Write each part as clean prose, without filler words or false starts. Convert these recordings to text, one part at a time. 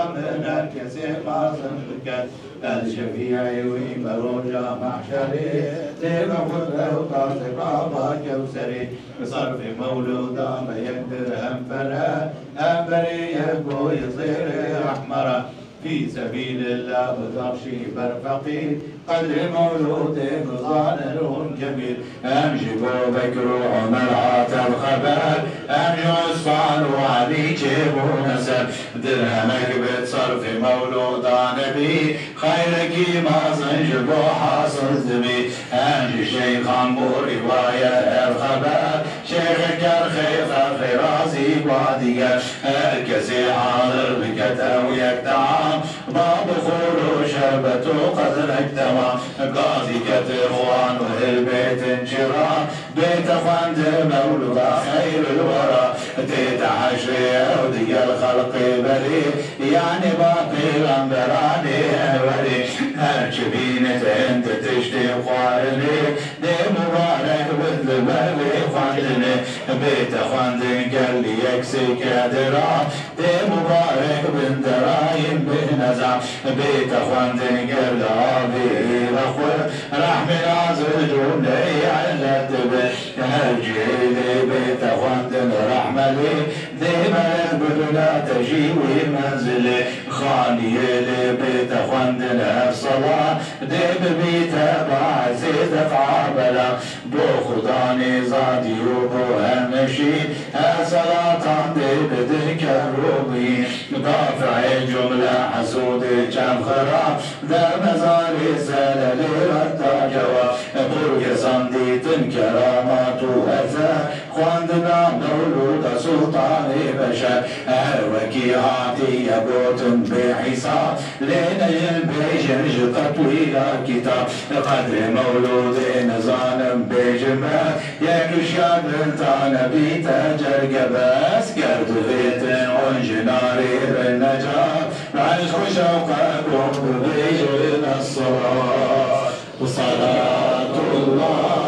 من الكسي قاسم بكت الشفيعي وبروجا محشري لما خذه طاسق كوسري بصرف مولودا ما يقدر أنفره أنفري يبقو يصير أحمره في سبيل الله بطرشي برفقي قدر مولود بظاهر جميل امشي بو بكر وعمر عاطى الخبر امشي عصفان وعلي جيبو نسب درهمك بتصرف مولود نبي خيرك ما صنجبو حاصل زبي امشي شيخ عمو رواية الخبر شيخك الخيخ خرازي وادية الكسي حاضر بكتا ويكتعام باب خلو شربته قدرك تمام قاضي كتخوان والبيت انشراء بيت اخوان مولود خير الورى تيت عشري ودي الخلق بري يعني باقي الانبراني ولي هالشبينة انت تشتي خوارني دي مبارك بالبالي خواندني بيت اخوان قال لي يكسي كادرا دي مبارك بن درايم بنزع بيت اخوان قال لي اخوة رحمي نازل جوني على الدبي هالجيلي بيت اخوان رحمة لي ديما بدنا تجيوي منزلي خاني لي بيت اخوان الصلاة ديب بيت بعزيز قابلة بو خداني زادي وبو همشي صلاة ديب ديك الروبي دافع الجملة حسود جام خراب در مزاري سلالي رتا جوا برق صندي كرامات وهزا خواندنا مولود سلطان بشر وكي عاتي يبوت بحساب لين البيجن تطويل كتاب قدر مولود نظام بجمع يكشاد انتان بيتاجر قباس قرد بيت وانجناري بالنجاة عشق شوقكم بيجن الصلاة وصلاة الله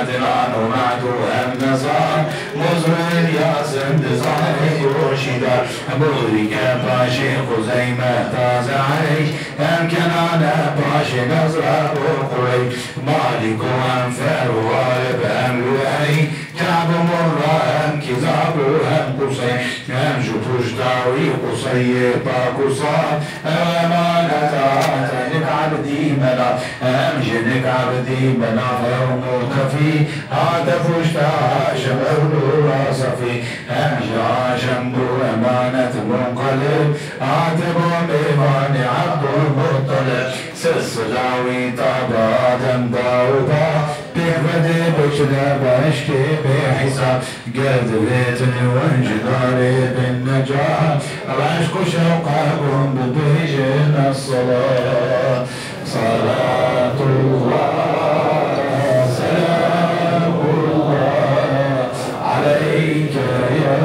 عدنان ومعدوها النظام مزمن ياسم دزاني ورشدا بوريك باشي خزيمة تازع عيش يمكن أنا باشي نزرة وقري مالك وأنفر وغالب أم لوعي كعب مرة أم كذاب أم قصي أم جبوش داوي قصي باقصا أمانة عتنك عبدي منا أم جنك عبدي منا فيوم كفي هذا فشتا شبه راسفي أمجا جنبو أمانة منقلب عاتب بإيمان عبد المطلب سلسلاوي طاب آدم داودا بيفدي بشنا بشكي بحساب قد بيتني وانجداري بالنجاة العشق شوقكم ببيجن الصلاة صلاة الله عليك يا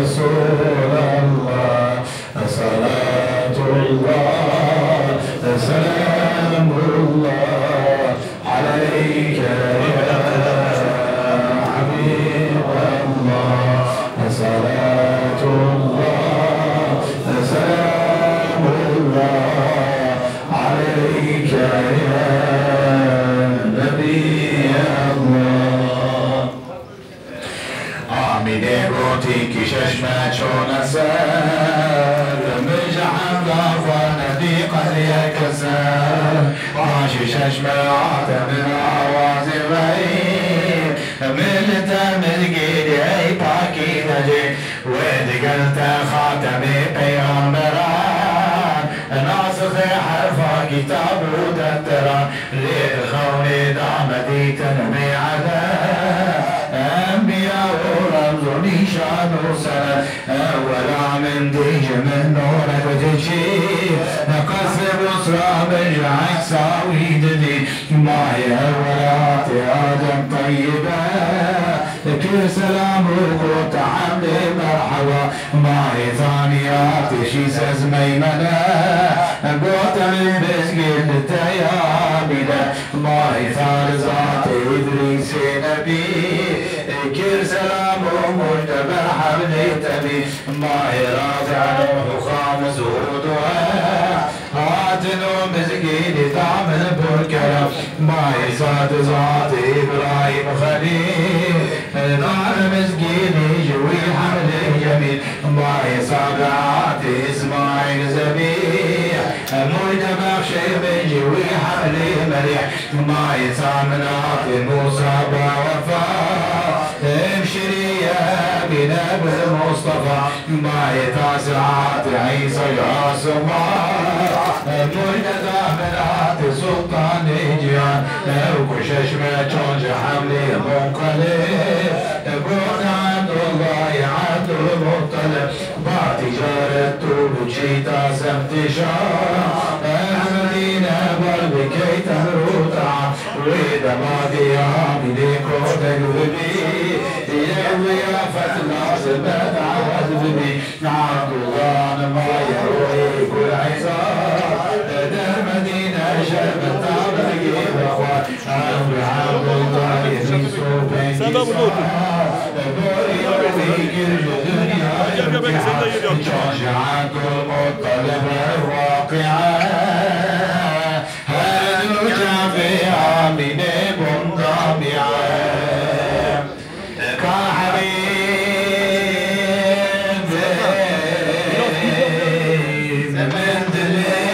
رسول الله صلاة الله سلام الله عليك يا حبيب الله صلاة الله سلام الله عليك يا میده گوتی که چشمه چون سر مجعب ندی قهر کسر ماشي چشمه آتم آواز غیر ملت ملگیدی ای پاکی نجی ودقلت خاتم پیغمبران ناسخ حرفا كتاب ودترا للخون دامتي تنمي عذاب أنبياء ورمز نيشان وسند ولا من ديج من نورك وتجي قصر بصرى برجعك ساويدني ما هي ولات آدم طيبة كل سلام وقوت حمد مرحبا ما هي ثانيات شي سزميمنة قوت من بسجل تيابنا ما هي ثالثات إدريس نبي كل سلام ومجتمع حمد تبي ما هي رافع وخامس ودعاء هاتنو مسجد تعمل بالكرم ما هي ذات إبراهيم خليل نار مسجد جوي حمد جميل ما هي سابعات إسماعيل زبيح مجتمع شيب جوي حمل مريح ما هي ثامنات موسى ووفاء ابشري يا بنبي المصطفى ما هي تاسعات عيسى يا سمار مجتمع منات سلطان جيان وكشش ما تشونج حملي منقلب بود عبد الله عبد المطلب بعد تجارته بجيتا سمتشار المدينة بربكي تهروتا وإذا ما ديها بديكو تقلبي يا فتنا زبد عوض بي عبد الله ما يروي كل عزار المدينة شربت بقي بخوات عبد الله يسوع بين شجاعك المطلب الواقعة هرجع فيها من منضبعة كحبيب من بدني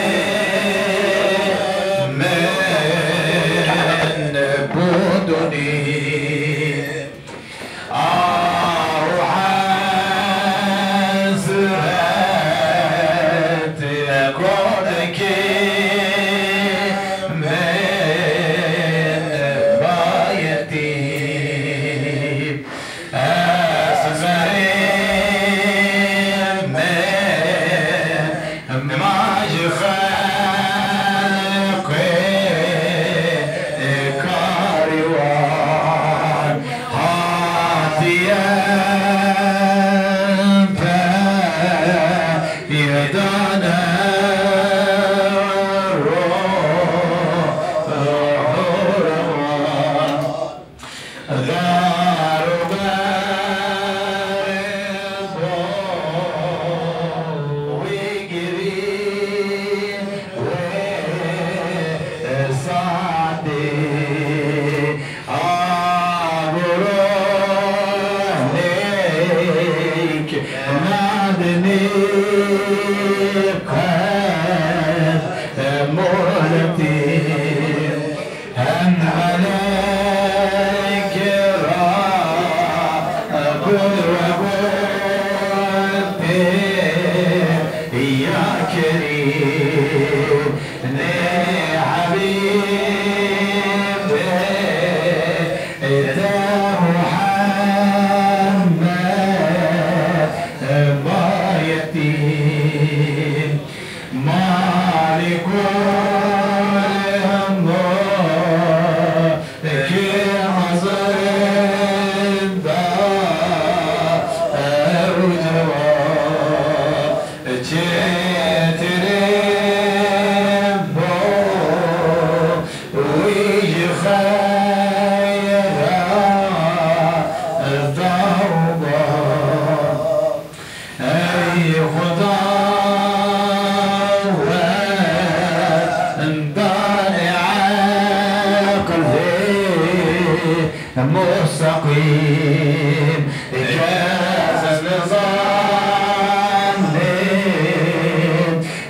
مستقيم جاز النظام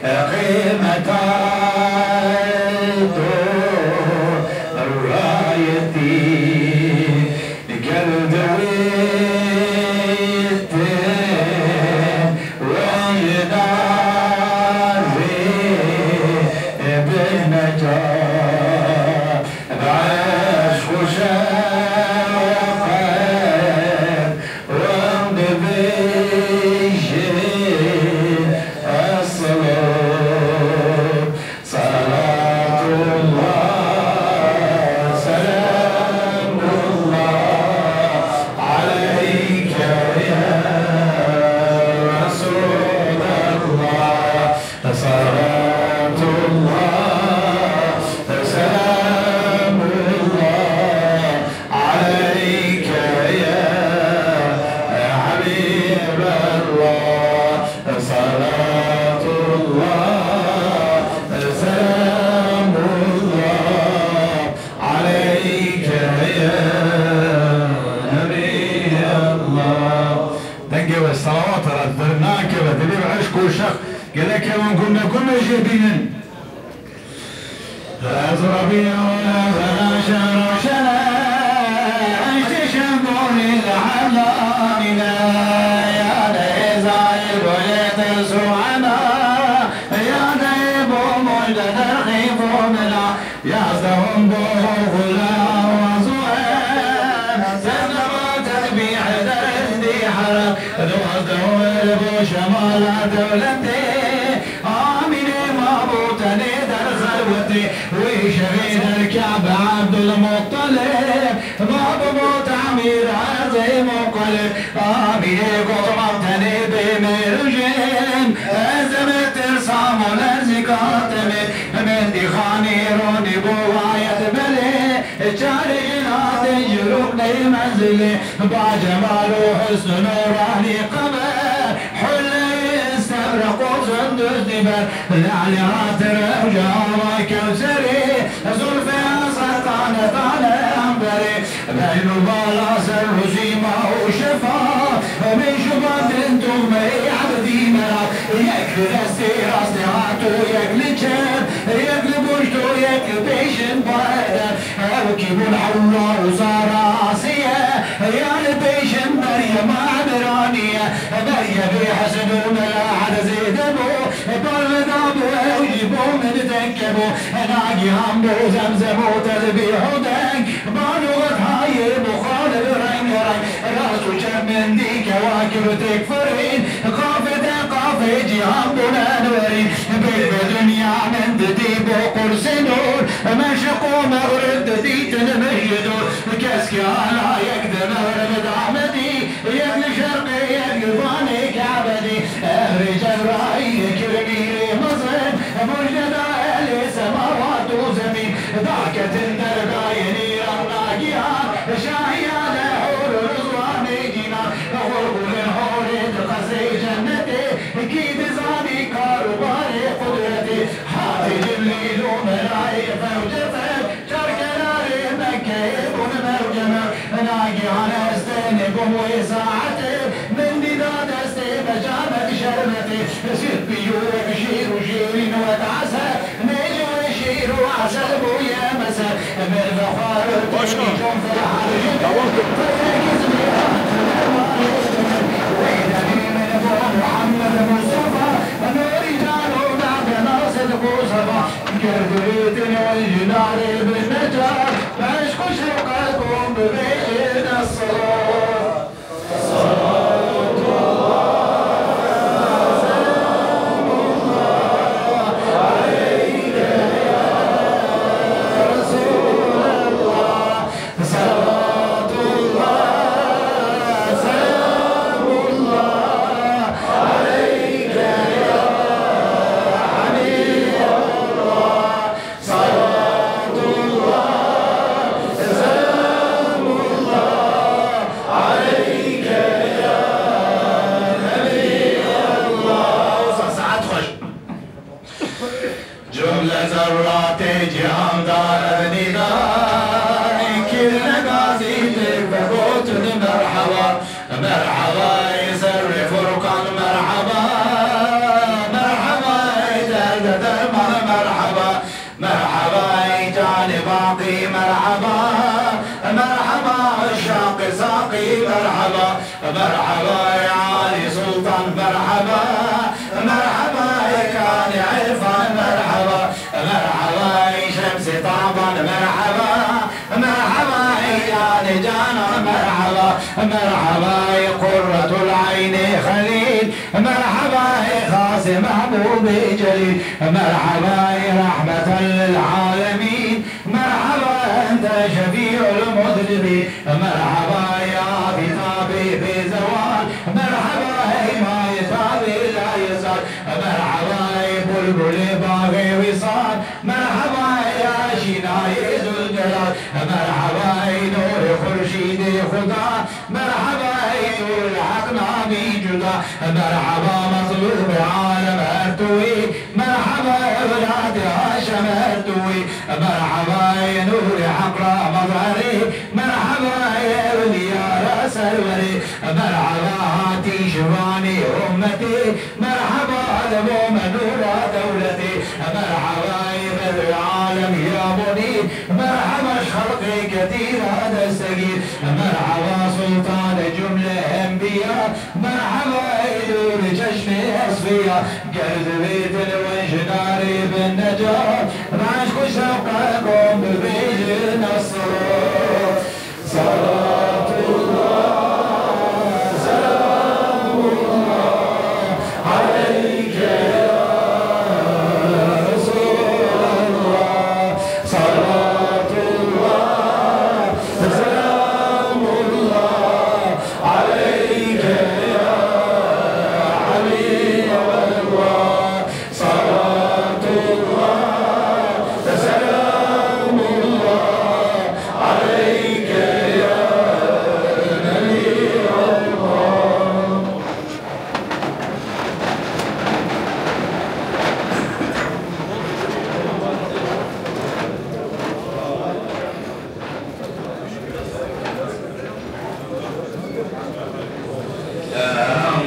قيمة الرايتي قلب ويت ويناري بالنجاة بعشق وشوقك وببيجي الصلاة صلاة الله سلام الله عليك يا رسول الله صلاة الله سلام الله عليك يا حبيب الله صلاة الله سلام الله عليك يا نبي الله. دنقي والصلوات ردرناك بدري بعشق وشق قال لك من كنا جبين أزربينا فلا شرشنا اجتشبون العلامنا يا ليزايب ويتسوعنا يا ديب مجد الخيف منا يا زهم بوغلا وزوان سلم تذبيح دردي حرم دور بشمال دولتي آمين مابوتني در خلوتي وشهيد الكعبة عبد المطلب باب موت عمير عظيم وقلب آمين قطمتني بمرجين أزمت الصام ولزقاتمي من دي خانيروني بواية بلي جارينات جلوبني منزلي باجمال وحسن نوراني قمر حلي استبرق وزندس دبر لعليات رجاء كوسري زلفي سلطانة على أنبري بين بالاس الرجيمة وشفا من شباب تغمي عبدي مرا يكل السير أصلعاتو يكل جاب يكل بوشتو يكل بيشن بايدا أركب الحلة وزارة عصية يا لبيشن مريم عبرانية مريم بيحسنون الأحد زيدبو بالغضب ويجيبوا من تنكبوا ناقي همبو زمزمو تذبيحو دنك بالغت هايب وخالب رنگ رنگ راسو من دي كواكب تكفرين قافة قافة جهام بنانورين بالدنيا من دديب وقرص نور مشقو مغرب دديت المجدور كسكي على يكدم مغرب دعمدي يكل شرقي يكل فاني كعبدي رجال رأي كرميري مصر مجد أهل سماوات وزمين ضحكة درقايني رمناقيا شاهيا لحور رضواني جينا غرب من حورد قصي جنتي كيد زاني كاروباري قدرتي حاتي جبليل وملايف وجفل شرك ناري مكيب ونمرجمة ناقي على استنكم وساعتي من ديداد استي بجامة شربتي سير بيوك شير وشيرين وتعسى نيجي وشير وعسل بويا مسا من فخار التنجم في الحرج فيكز محمد مصطفى نوري جانو بعد ناصر مصطفى كرديتني والجناري بالنجاة عشق شوقكم ببين الصلاة صلاة الله سلام الله عليك يا رسول الله صلاة الله مرحبا مرحبا يسر فرقان مرحبا مرحبا يجدد المر مرحبا مرحبا يجعل باقي مرحبا مرحبا الشاق ساقي مرحبا مرحبا يا علي سلطان مرحبا مرحبا يا كان عرفان مرحبا مرحبا يا شمس طعبان مرحبا مرحبا يا لجانا مرحبا مرحبا يا قرة العين خليل مرحبا يا خاص محبوب جليل مرحبا يا رحمة للعالمين مرحبا أنت شفيع المذنبين مرحبا يا بطابي في زوال مرحبا يا ما يطابي لا يزال مرحبا يا بلبل باغي وصال مرحبا يا شناي ذو الجلال مرحبا يا نور خورشيد خدا مرحبا يا نور الحق نامي جدا مرحبا مظلوم عالم ارتوي مرحبا يا ولاد هاشم ارتوي مرحبا يا نور حق مظهري مرحبا يا ولي راس الوري مرحبا هاتي شواني امتي مرحبا لبوم نور دولتي مرحبا يا بدر العالم يا منير مرحبا شرقي كثير هذا السجير مرحبا سلطان جمله انبياء مرحبا يدور جشن اصفياء قرد بيت الوجناري بالنجاة راشق شوقكم ببيج النصر صلاة الله سلام الله عليك يا رسول الله صلاة الله سلام الله عليك يا حبيب الله صلاة الله سلام الله عليك يا نبي الله.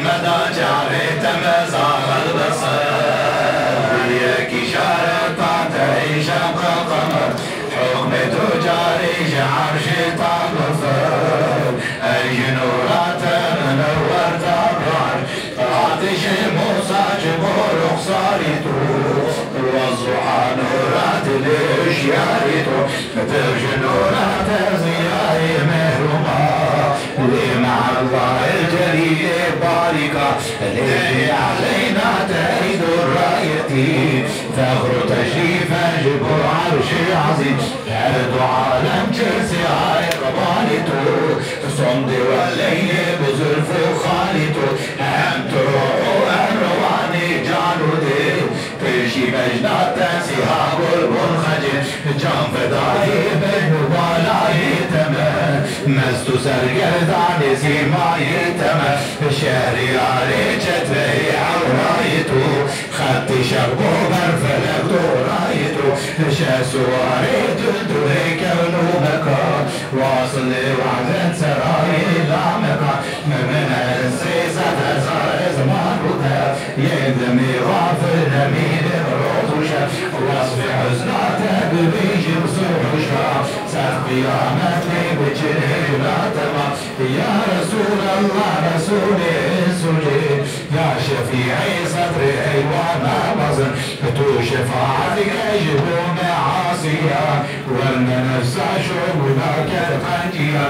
مدى جاريت مزار البصر وياك شارطة تعيش قمر حكم تجاري عرش طاقفر الجنورات منور تبرار عطش موسى جبور خساريتو والضحى نورات الاشياريتو ترجنورات زياي مهرما لمع الله الجليل باركة اللي علينا تأيد الراية فخر تشريف جبر عرش عظيم عرض عالم جرسي عايق باليتو صمد والليل بزلف خالتو هم تروحوا الرواني جانودي تشي مجنات سهاب المنخجل جان فدائي بالنبالاي تمام مستو سرگردان سیمای تمام شهری آریچت وی عورایتو خط شب و برفلک دورایتو شسواری دلدوی کونو مکان واصل وعدن سرای لامکان من السیزت ازار زمان بوده یدمی غافل نمید روزوشه وصف حزنات ببیج بصوحوشه سر قیامت بجره يا رسول الله رسول سجد يا شفيعي صدري وانا بصر تو شفاعتك اجب معاصيا والنفس شعبنا كالقنجيا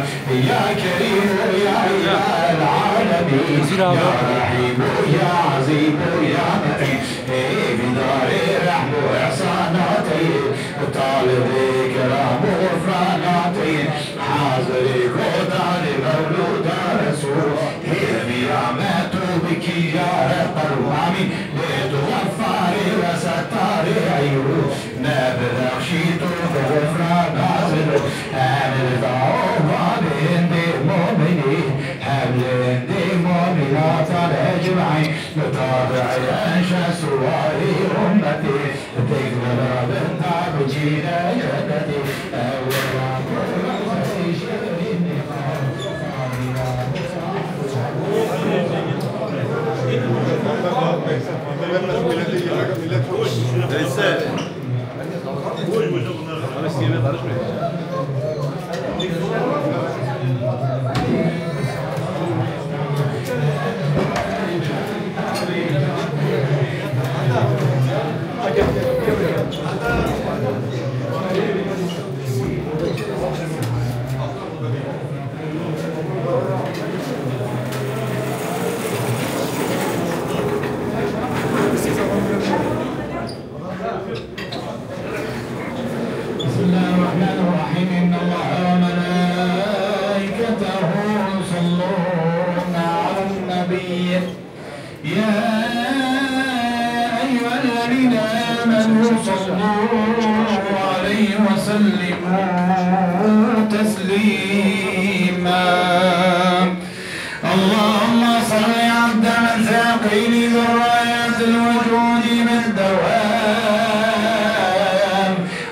يا كريم يا اله العالمين يا رحيم يا عظيم يا متين بداري رحم واحساناتي طالبي كرام وغفراناتي حاضري قدري مولود رسول هي بيامات بك يا رب العالمين لتغفري وستاري عيوب نبذ خشيت غفران نازل حمل ضعوف عند المؤمنين حمل عند المؤمنات اجمعين نتابع انشا سواري امتي تقبل بنت بجينا جنتي اول وسلموا تسليما. اللهم صل عبد من ثاقين ذريات الوجود من دوام،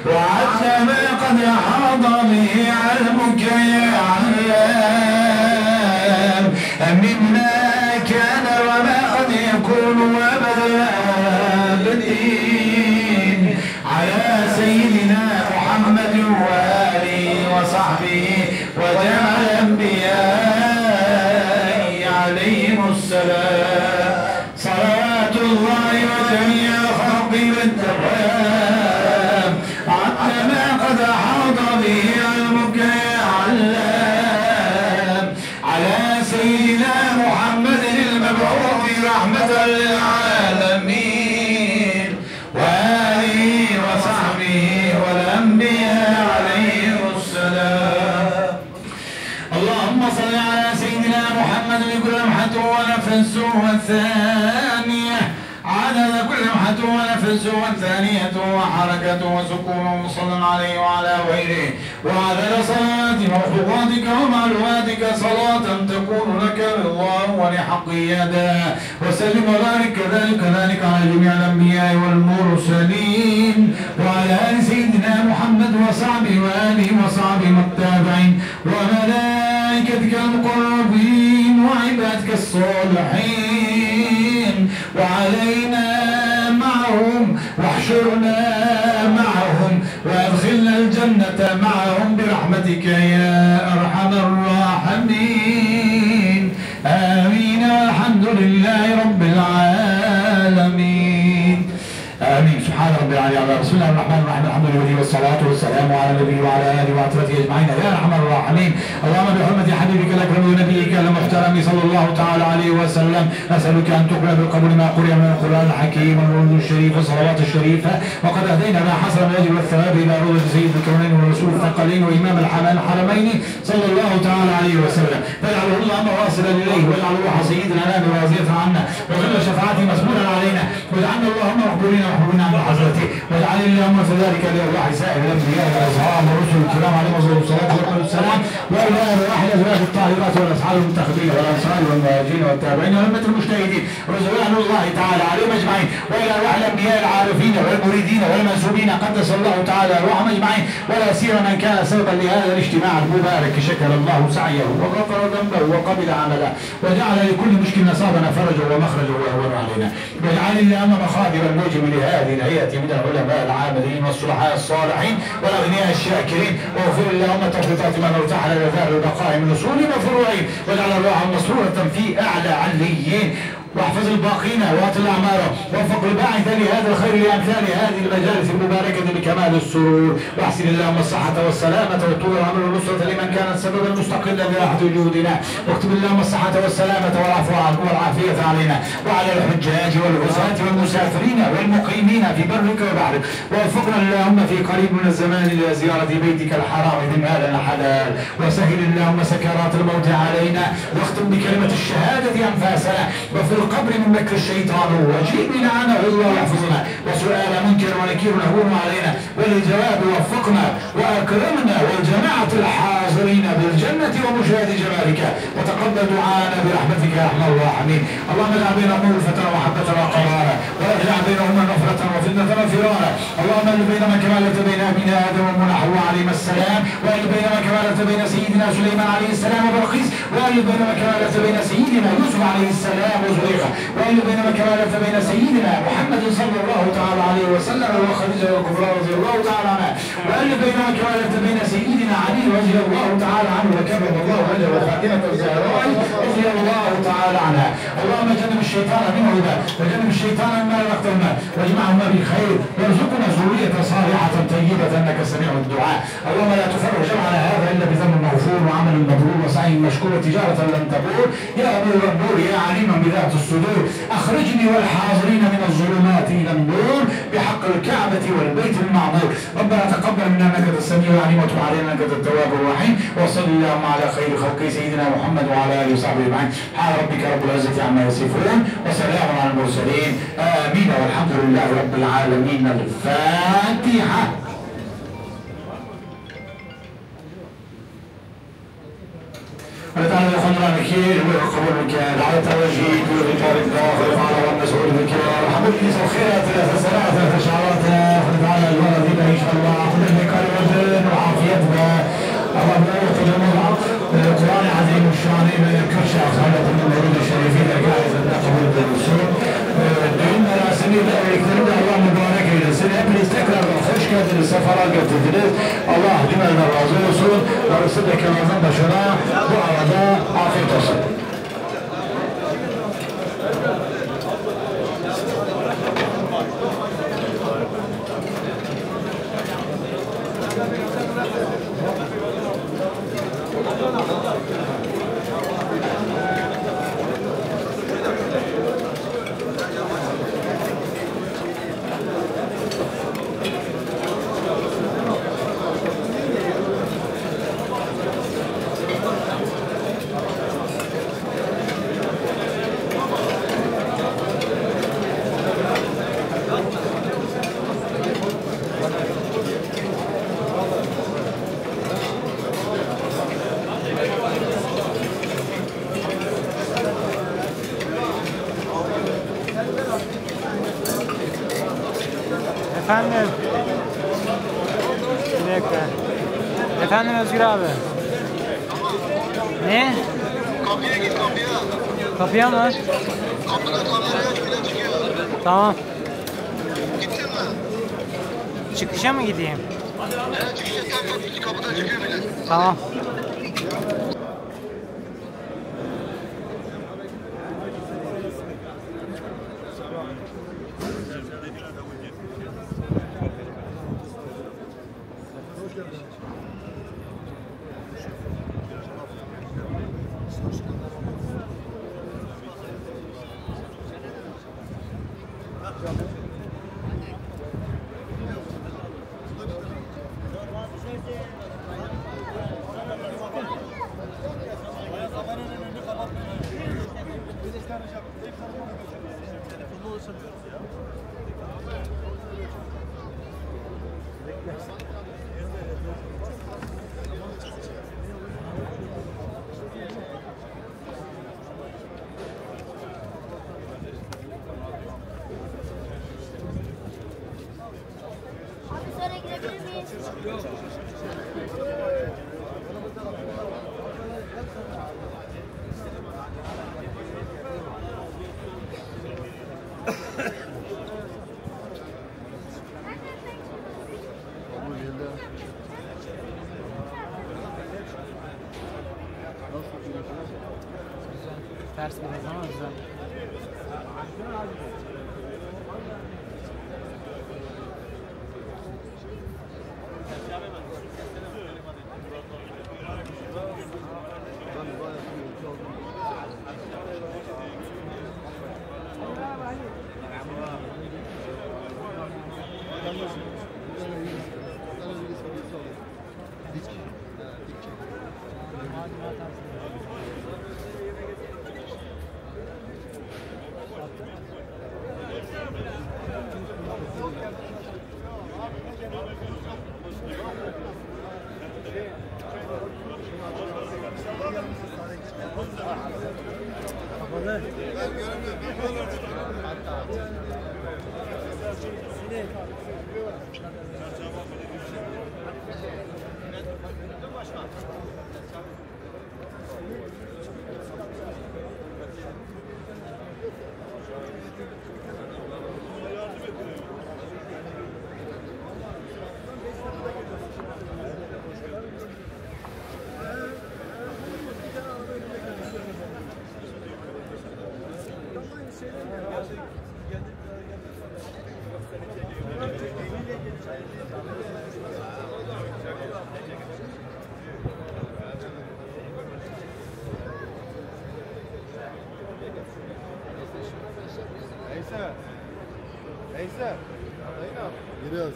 وعد ما قد أحاط به علمك يا علام، مما كان وما قد يكون وبدا بدين، على سيدنا محمد وآله وصحبه وجميع الأنبياء عليهم السلام، صلوات الله وجميع الخلق بالدوام، عد ما قد أحاط به علمك يا علام، على سيدنا محمد المبعوث رحمة للعالمين وآله وصحبه والأنبياء عليهم السلام. اللهم صل على سيدنا محمد بكل لمحة ونفس والثانية، عدد كل لمحة ونفس والثانية وحركة وسكون صلى عليه وعلى غيره، وعدد صلوات مخلوقاتك ومعلوماتك، صلاة تكون لك الله ولحق يدا، وسلم وبارك كذلك على جميع الأنبياء والمرسلين، وعلى آل سيدنا محمد وصحبه وآله وصحبه والتابعين وملائكتك المقربين وعبادك الصالحين، وعلينا معهم واحشرنا معهم وادخلنا الجنة معهم برحمتك يا أرحم الراحمين. آمين والحمد لله رب العالمين. آمين. سبحان ربي العلي. بسم الله الرحمن الرحيم. الحمد لله والصلاة والسلام على النبي وعلى آله وعترته أجمعين يا أرحم الراحمين. اللهم بحرمة حبيبك الأكرم ونبيك المحترم صلى الله تعالى عليه وسلم نسألك أن تقبل بالقبول ما قرئ من القرآن الحكيم والورود الشريف والصلوات الشريفة، وقد أهدينا ما حصل من الأجر والثواب إلى روضة سيد الكونين والرسول الثقلين وإمام الحرمين صلى الله تعالى عليه وسلم، فاجعله اللهم واصلا إليه، واجعل روح سيدنا لنا راضية عنا، وكل شفاعته مسؤولا علينا، واجعلنا اللهم مقبولين محبوبين عند حضرته، واجعل اللهم في ذلك لأرواح سائر الأنبياء والأصحاب والرسل الكرام عليهم الصلاة والسلام، وإلى أرواح الأزواج الطاهرات والأصحاب المنتخبين والأنصار والمهاجرين والتابعين والأمة المجتهدين رضوان الله تعالى عليهم أجمعين، وإلى أرواح الأنبياء العارفين والمريدين والمنسوبين قدس الله تعالى أرواحهم أجمعين، ولا سيما من كان سببا لهذا الاجتماع المبارك، شكر الله سعيه وغفر ذنبه وقبل عمله، وجعل لكل مشكل نصابنا فرجا ومخرجا وأهون علينا، واجعل اللهم مخادر الموجب لهذه الهيئة من العلماء العاملين والصلحاء الصالحين والأغنياء الشاكرين، واغفر اللهم تفريطات من ارتحل إلى دار البقاء من اصول وفروعين، واجعل الروح مسرورة في أعلى عليين، واحفظ الباقين واطل اعمارهم، ووفق الباعث لهذا الخير لامثال هذه المجالس المباركه بكمال السرور، واحسن اللهم الصحه والسلامه وطول العمر والنصره لمن كانت سببا مستقلا براحه وجودنا، واكتب اللهم الصحه والسلامه والعفو والعافيه علينا وعلى الحجاج والعصاة والمسافرين والمقيمين في برك وبحرك، ووفقنا اللهم في قريب من الزمان الى زياره بيتك الحرام بمال حلال، وسهل اللهم سكرات الموت علينا، واختم بكلمه الشهاده انفاسنا، وفي القبر من مكر الشيطان وجيب لعنه الله يحفظنا، وسؤال منكر ونكير نهون علينا، وللجواب وفقنا واكرمنا والجماعه الحاضرين بالجنه ومشاهد جمالك، وتقبل دعانا برحمتك يا ارحم الراحمين. اللهم اجعل بينهم ألفة ومحبة وقرارا، ولا تجعل بينهما نفرة وفتنة وفرارا. اللهم الف بينما كما الفت بين ابينا ادم وحواء عليهما السلام، والف بينما كما الفت بين سيدنا سليمان عليه السلام وبلقيس، والف بينما كما الفت بين سيدنا يوسف عليه السلام وزليخة، والف بينما كما الفت بين سيدنا محمد صلى الله تعالى عليه وسلم وخديجة الكبرى رضي الله تعالى عنها، والف بينما كما الفت بين سيدنا علي رضي الله تعالى عنه وكرم الله وجهه وفاطمة الزهراء رضي الله تعالى عنها. اللهم جنب الشيطان منهما وجنب الشيطان مما رزقتهما، واجمعهما بخير، وارزقنا ذرية صالحة طيبة انك سميع الدعاء. اللهم لا تفرق جمعنا هذا الا بذنب مغفور وعمل مبرور وسعي مشكور وتجارة لن تبور، يا نور النور يا عليما بذات الصدور، اخرجني والحاضرين من الظلمات الى النور بحق الكعبة والبيت المعمور. ربنا تقبل منا انك انت السميع العليم، وتب علينا انك انت التواب الرحيم، وصل اللهم على خير خلق سيدنا محمد وعلى اله وصحبه اجمعين. سبحان ربك رب العزة عما يصفون وسلام على المرسلين. امين والحمد لله رب العالمين. الفاتحة. ونتعلم خضرا بكير وقبول بكير على التوجيه والغفار الداخل على والمسؤول بكير حمد لي الخيرات ثلاث سنوات ثلاث شعرات ونتعالى الولد بنا ان شاء الله خذ البكار والدين وعافيتنا اللهم لا يخرج المرأة القرآن عظيم الشان كل شخص على كل المولود الشريفين الجائز النقبول بالوصول دين مراسمي يكتب الله مبارك إلى سنة بنستكرر خوش كانت السفرات قد تدرس الله دمنا الرازو وصول ورسلك الرزان بشرا وعرضا عافية تصل Efendim. Bir dakika. Efendim Özgür abi. Ne? Kapıya git kapıya. Kapıya mı? Kapıda kameraya bile çıkıyor. Tamam. Gittin mi? Çıkışa mı gideyim? Nereye çıkacak? Kapıda çıkıyor bile. Tamam. Ters biraz ama güzel. Neyse. Giriyoruz.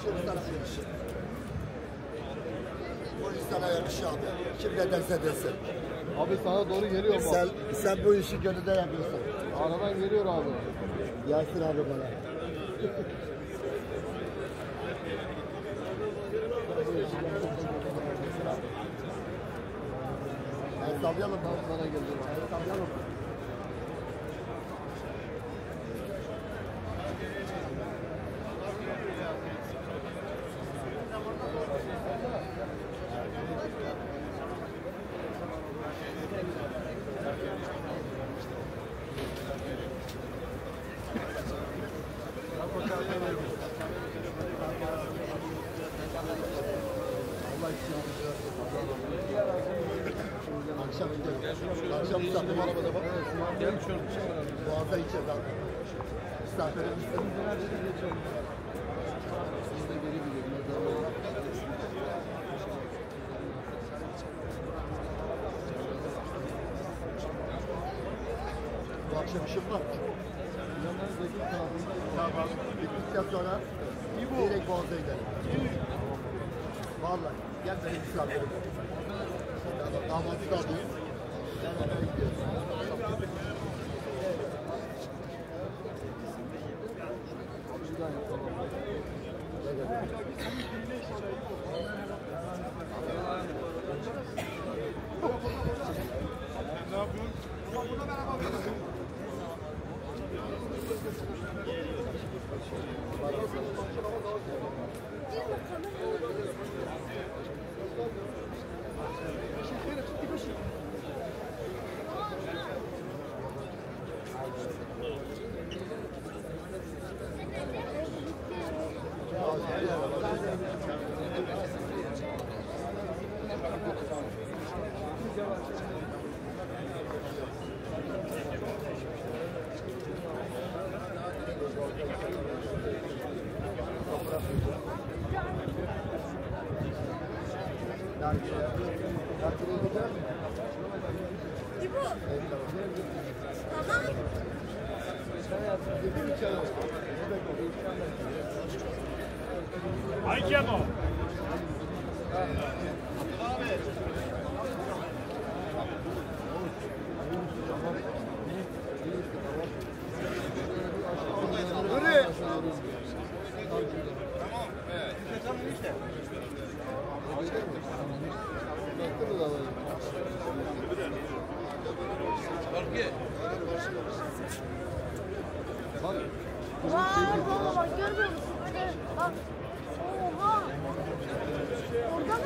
Bu insana yakışıyor abi. Kim ne derse desin. Abi sana doğru geliyor mu? Sen bu işi gönülde yapıyorsun. Aradan geliyor abi. Gelsin abi bana. Sallayalım mı? Sana geliyor. Sallayalım mı? Akşam gidiyoruz. Akşam uçaktım arabada bak. Boğaz'da içeceğiz abi. Misafirimiz. Bu akşam işim var. Tamam. Bittikten sonra direkt Boğaz'a gidelim. Vallahi. Gel benim misafirim. Damadı da alayım. Beraber gidiyoruz. Ne yapıyorsun? Vay bak görmüyor musun? Bak. Oha. Orada mı?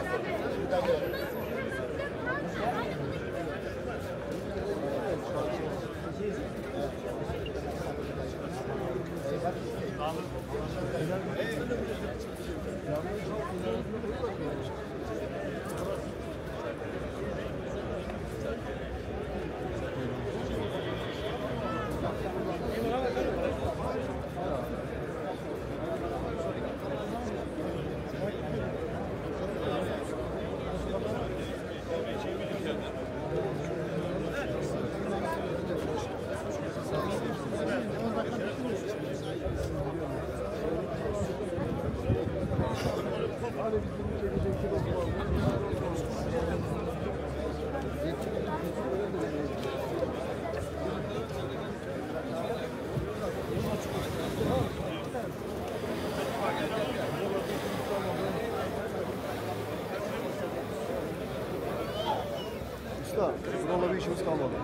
Usta, buralarda bir işimiz kalmadı.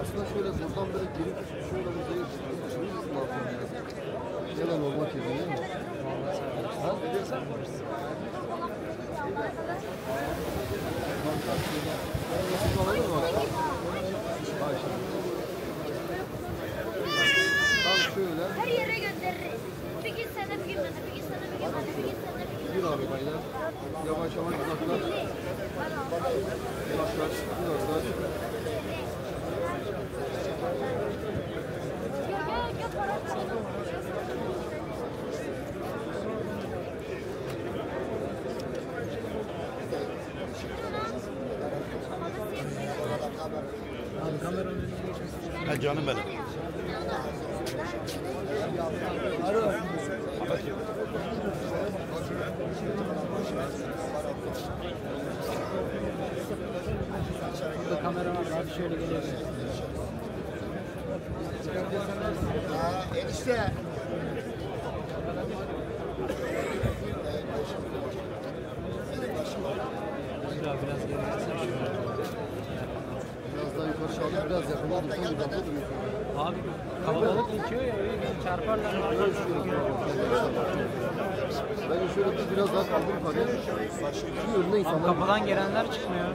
Aslında şöyle buradan böyle gelip şöyle bir zayıf düşünür müsün altını ya? Ya da normal kedi değil mi? Ha? Biliyorsan bilirsin. Nasıl alalım mı? Bak şimdi. Tam şöyle. Her yere göndeririz. Bir gün sana, bir gün bana, bir gün sana, bir gün bana, bir gün sana, bir gün Gir arabayla. Yavaş yavaş uzaklaş. Uzaklaş. Uzaklaş. Gel para koyalım. Abi kameranın önüne geçmesin. Ha canım benim. Burada kamera var. Hadi şöyle gelelim. Enişte. Biraz geri gelsene. Biraz daha yukarı çaldı, biraz yakında dursan uzakta duruyor. Abi kalabalık geçiyor ya. Çarparlar. Bence şöyle bir biraz daha kaldır yukarıya. Şimdi önüne Abi insanlar... kapıdan gelenler çıkmıyor.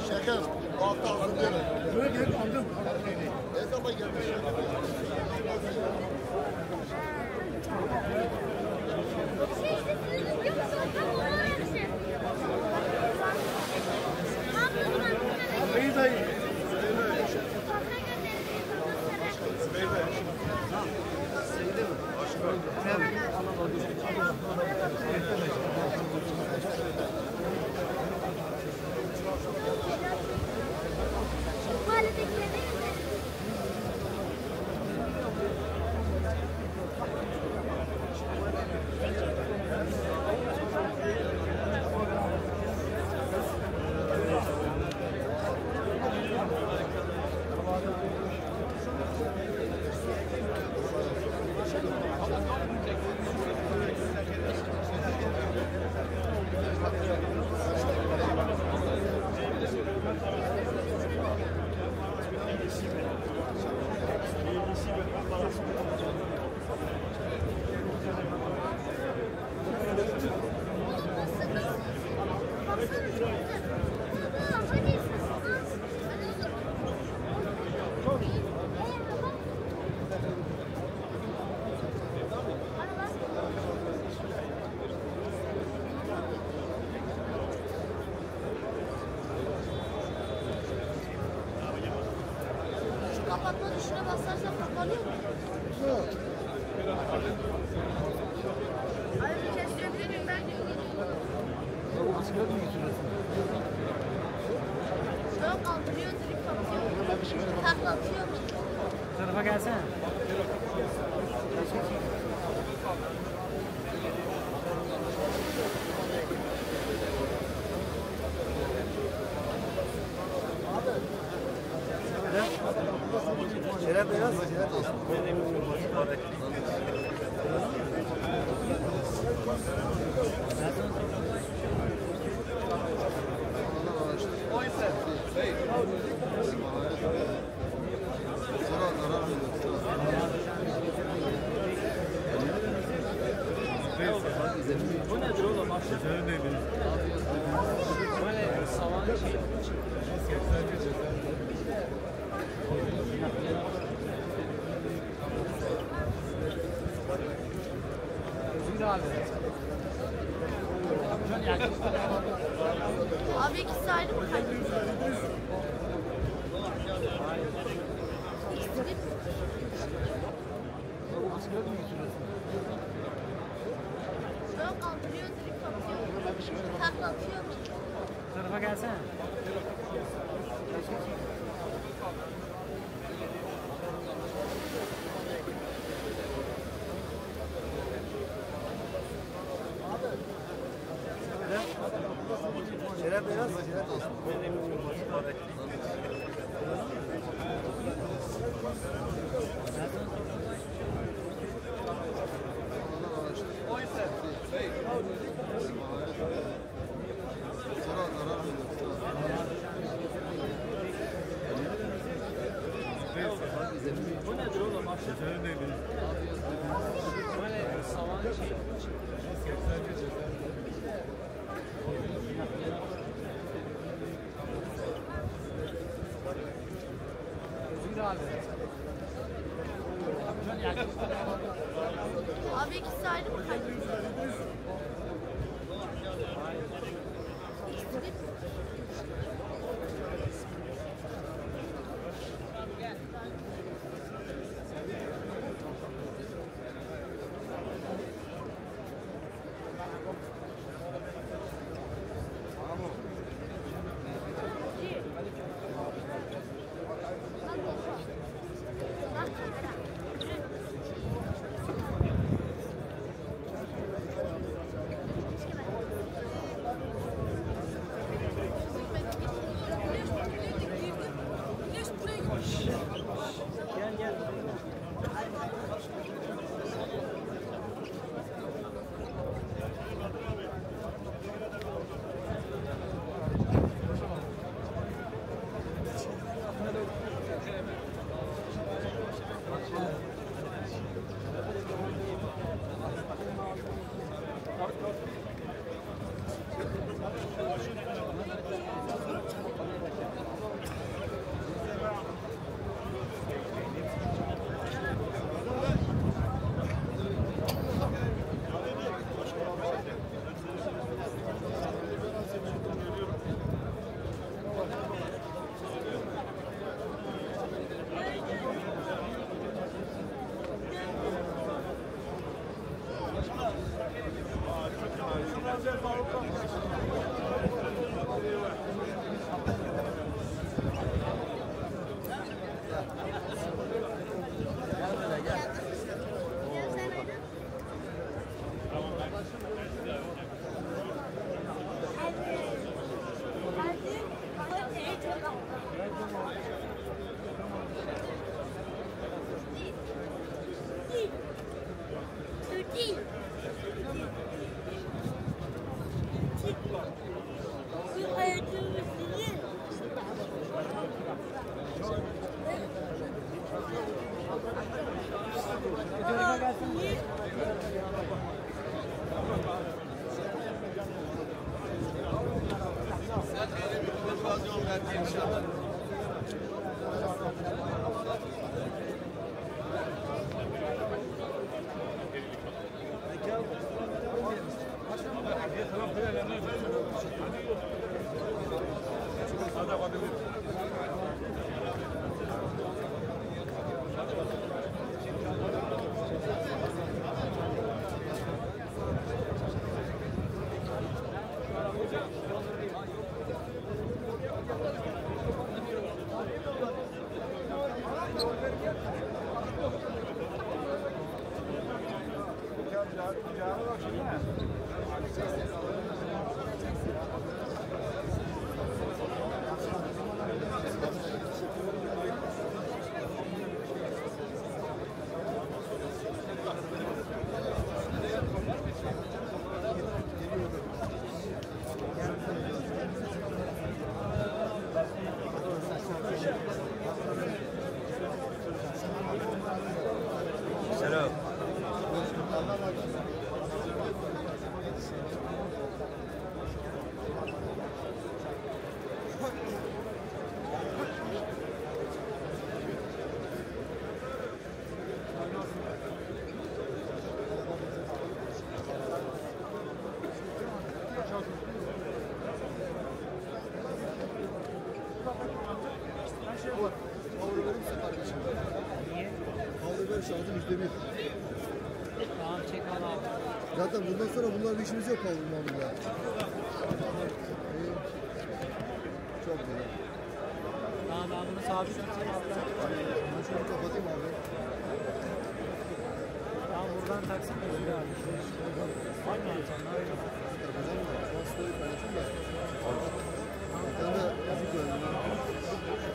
Şeker. Bu hafta hazırlayalım. Buraya gel aldım. Ne zaman gelmiş? Bey dayı. Kapatma tuşuna basarsan kapanıyor mu? Hayır, kestirebilir miyim ben? Yok, kaldırıyor, direkt kapatıyor. Taklatıyor. Bu tarafa gelsene. Şeref beyaz. Bu nedir oğlum? Böyle savan şey. Özgür abi. Abi ikisi ayrı mı kaydediyor? Yok, kaldırıyor, direkt kapatıyor. Taklatıyor. Bu tarafa gelsene. Şeref beyaz. Bu nedir oğlum? Böyle savan şey. Özgür abi. Abi ikisi ayrı mı kaydediyor? Avru verir misin kardeşim? Niye? Avru ver şarjı %1. Tamam çek al abi. Zaten bundan sonra bunlar bir işimiz yok avru mamurla. Çok güzel. Tamam ben bunu sabit tutayım abi. Ben şunu kapatayım abi. Tamam buradan taksim mi oluyor abi? Var mı alacağım? Ne yapacağım? Güzel mi? Şu an story paylaşayım da. Bir tane de müzik verdim.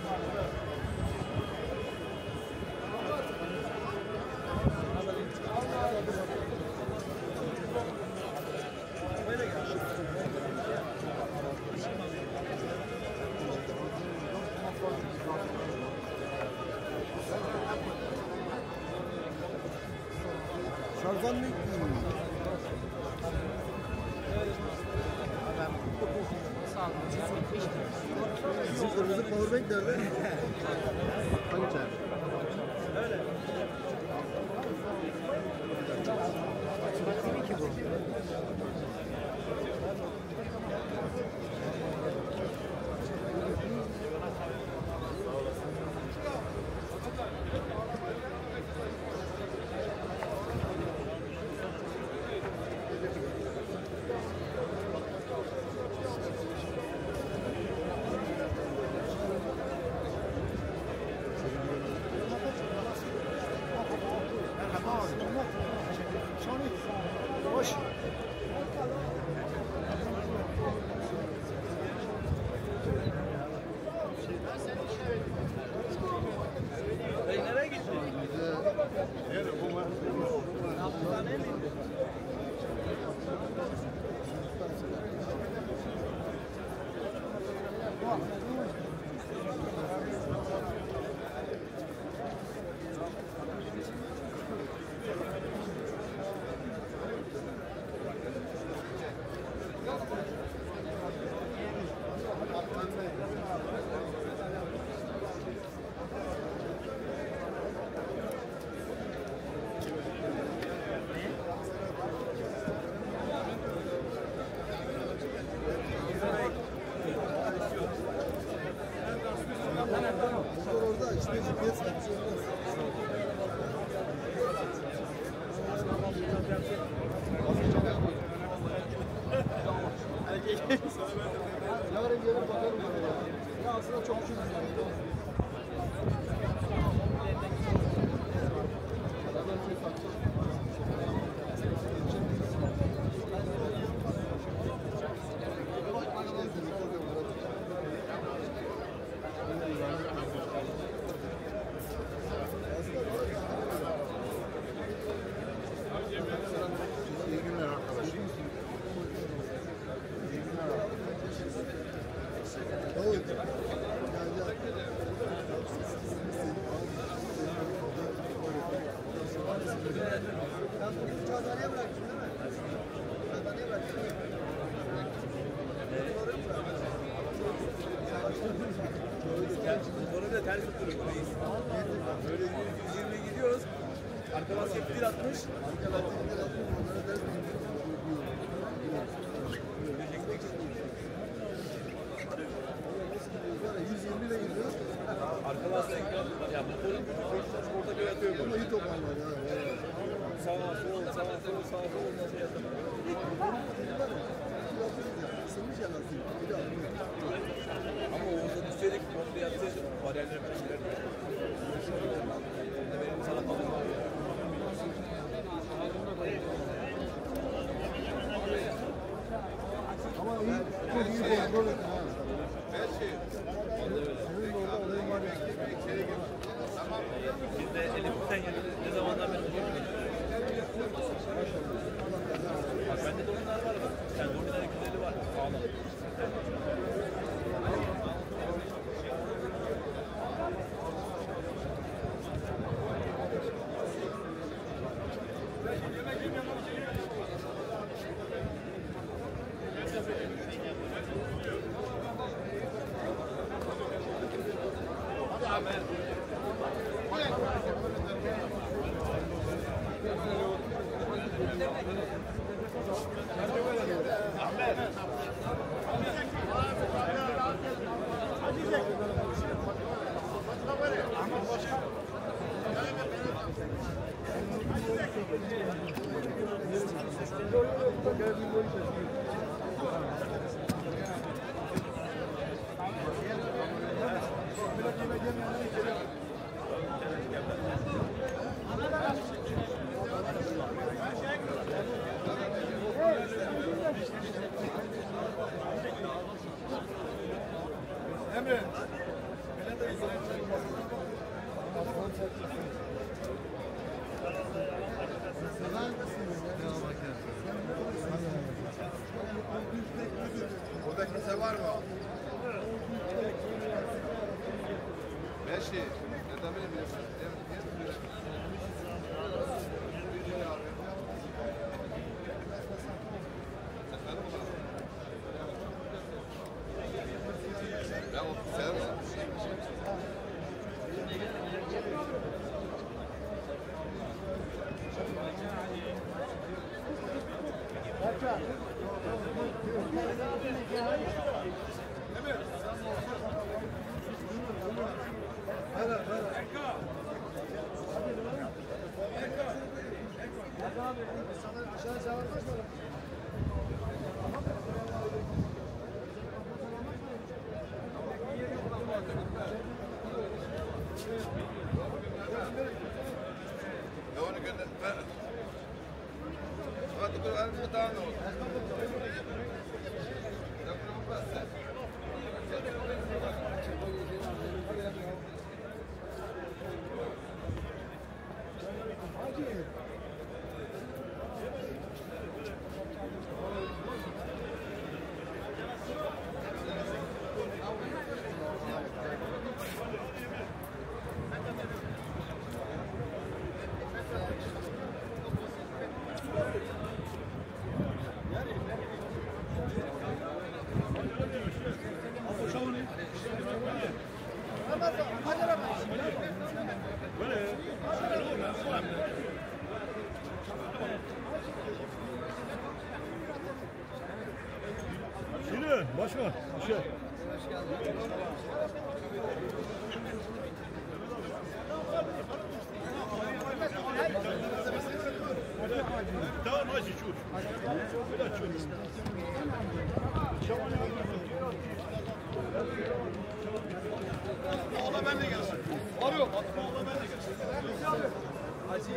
Şarjan ne? Sağ olun. Bizim kırmızı powerbank nerede? Hangi çay? Tabii ki bu. Hoş. Nereye gitti? Motor orada işte GPS var. Bir şey olmaz. Yarın gelir bakarım oraya. Ya aslında çok güzel. İyi günler arkadaşlar. İyi günler arkadaşlar. Oğlum. Gel gel. Ben bunu çağdaneye bıraktım değil mi? Çağdaneye bıraktım. Motoru da ters tutturuyoruz. Böyle 120 gidiyoruz. Arkadan septil atmış. nasıl denk geldi? Ya motorun Beşiktaş Ortaköy atıyor Ama böyle. iyi toparlar ya. Sağa sol, sağa sol, sağa sol nasıl yapıyor? Isınmış ya lastik. Bir de alıyor. Ama Oğuz'a düşseydik komple yatsaydı bariyerlere ben girerdim. Onda benim sana kalım var ya. Ama iyi, çok iyi kontrol ettin ha. Senin de orada olayın var ya. Biz de elimizden geldi. Ne zamandan beri motor bile. Bak bende Dominar var bak. Yani Dominar 250 var. Sağlam. Emre. Burada kimse var mı? Beşi. Neden bile biliyorsun? Ya o sever misin? Ya onu gönder. Hadi dur, hadi daha ne olur? Yine başkan. Şey. Tamam hacı çur. Biraz çur. Oğla ben de gelsin. Arıyor. Oğla ben de gelsin. Hacı.